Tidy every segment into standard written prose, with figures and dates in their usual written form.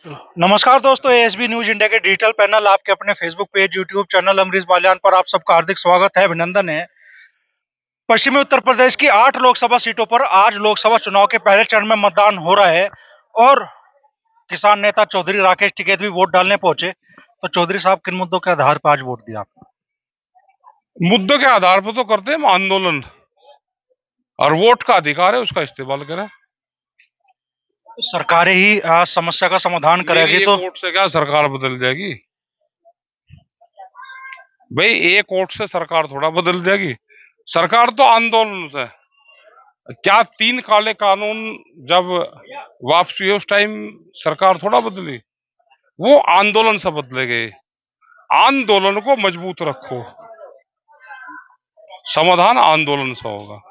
नमस्कार दोस्तों, ASB news India के डिजिटल पैनल आपके अपने Facebook page, YouTube channel Amrish Baliyan पर आप सबका हार्दिक स्वागत है, अभिनंदन है। पश्चिमी उत्तर प्रदेश की 8 लोकसभा सीटों पर आज लोकसभा चुनाव के पहले चरण में मतदान हो रहा है और किसान नेता चौधरी राकेश टिकैत भी वोट डालने पहुंचे। तो चौधरी साहब, किन मुद्दों के आधार पर आज वोट दिया आपने? मुद्दों के आधार पर तो करते हैं हम आंदोलन, और वोट का अधिकार है, उसका इस्तेमाल करें। तो सरकारें ही आज समस्या का समाधान करेगी, तो वोट से क्या सरकार बदल जाएगी भाई? एक वोट से सरकार थोड़ा बदल जाएगी। सरकार तो आंदोलन से। क्या 3 काले कानून जब वापसी हुई उस टाइम सरकार थोड़ा बदली? वो आंदोलन से बदले गए। आंदोलन को मजबूत रखो, समाधान आंदोलन से होगा।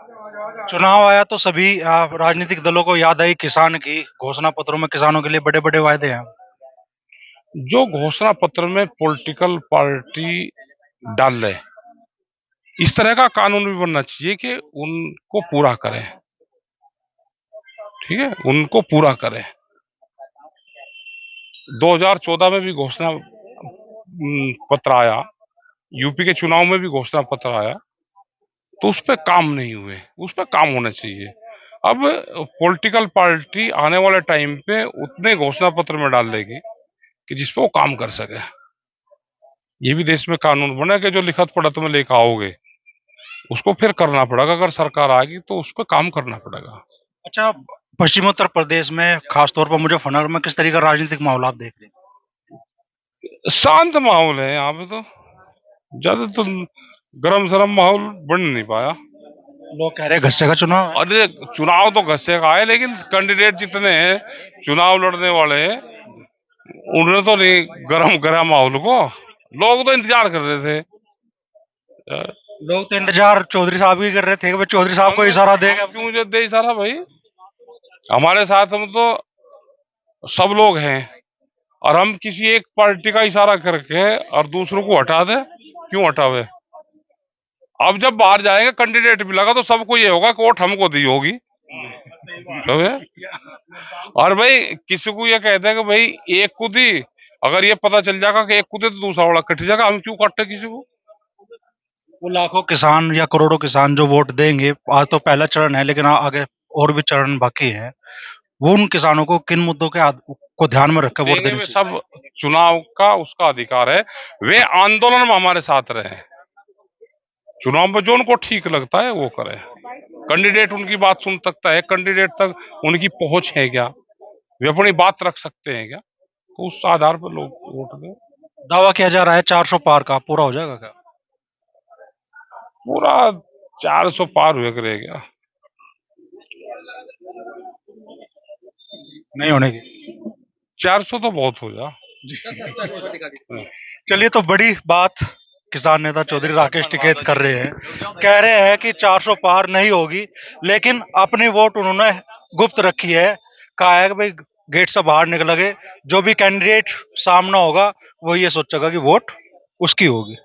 चुनाव आया तो सभी राजनीतिक दलों को याद आई किसान की घोषणा पत्रों में किसानों के लिए बड़े बड़े वायदे हैं। जो घोषणा पत्र में पॉलिटिकल पार्टी डाल रहे, इस तरह का कानून भी बनना चाहिए कि उनको पूरा करें। ठीक है, उनको पूरा करें। 2014 में भी घोषणा पत्र आया, यूपी के चुनाव में भी घोषणा पत्र आया, तो उस पर काम नहीं हुए। उस पर काम होना चाहिए। अब पॉलिटिकल पार्टी आने वाले टाइम पे उतने घोषणा पत्र में डाल देगी कि जिस पे वो काम कर सके। ये भी देश में कानून बना कि जो लिखत पढ़त में लेकर आओगे उसको फिर करना पड़ेगा। अगर सरकार आएगी तो उस पर काम करना पड़ेगा। अच्छा, पश्चिमी उत्तर प्रदेश में खासतौर पर मुजफ्फरनगर में किस तरीके का राजनीतिक माहौल आप देख रहे हैं? शांत माहौल है यहाँ पे, तो ज्यादा तो गरम सरम माहौल बन नहीं पाया। लोग कह रहे हैं घस्से का चुनाव है। अरे चुनाव तो घस्से का है, लेकिन कैंडिडेट जितने हैं चुनाव लड़ने वाले, उन्होंने तो नहीं गरम गरम माहौल को। लोग तो इंतजार कर रहे थे। लोग तो इंतजार चौधरी साहब की कर रहे थे कि भाई चौधरी साहब को इशारा देगा। क्यों जो दे इशारा भाई? हमारे साथ हम तो सब लोग हैं, और हम किसी एक पार्टी का इशारा करके और दूसरों को हटा दे? क्यों हटावे? अब जब बाहर जाएंगे कैंडिडेट भी लगा तो सबको ये होगा कि वोट हमको दी होगी। और भाई किसी को ये कहते हैं कि भाई एक को दी, अगर ये पता चल जाएगा कि एक को दी तो दूसरा वाला कट जाएगा। हम क्यों काटते किसी को? वो लाखों किसान या करोड़ों किसान जो वोट देंगे, आज तो पहला चरण है लेकिन आगे और भी चरण बाकी है, वो उन किसानों को किन मुद्दों के को ध्यान में रखकर वोट देने चाहिए? सब चुनाव का उसका अधिकार है, वे आंदोलन में हमारे साथ रहे। चुनाव में जो उनको ठीक लगता है वो करे। कैंडिडेट उनकी बात सुन सकता है, कैंडिडेट तक उनकी पहुंच है क्या, वे अपनी बात रख सकते हैं क्या, तो उस आधार पर लोग वोट दें। दावा किया जा रहा है 400 पार का, पूरा हो जाएगा क्या? पूरा 400 पार हुए करेगा? नहीं होने की। 400 तो बहुत हो जा। चलिए, तो बड़ी बात किसान नेता चौधरी राकेश टिकैत कर रहे हैं, कह रहे हैं कि 400 पार नहीं होगी, लेकिन अपनी वोट उन्होंने गुप्त रखी है। कहा है कि भाई गेट से बाहर निकलोगे, जो भी कैंडिडेट सामना होगा वो ये सोचेगा कि वोट उसकी होगी।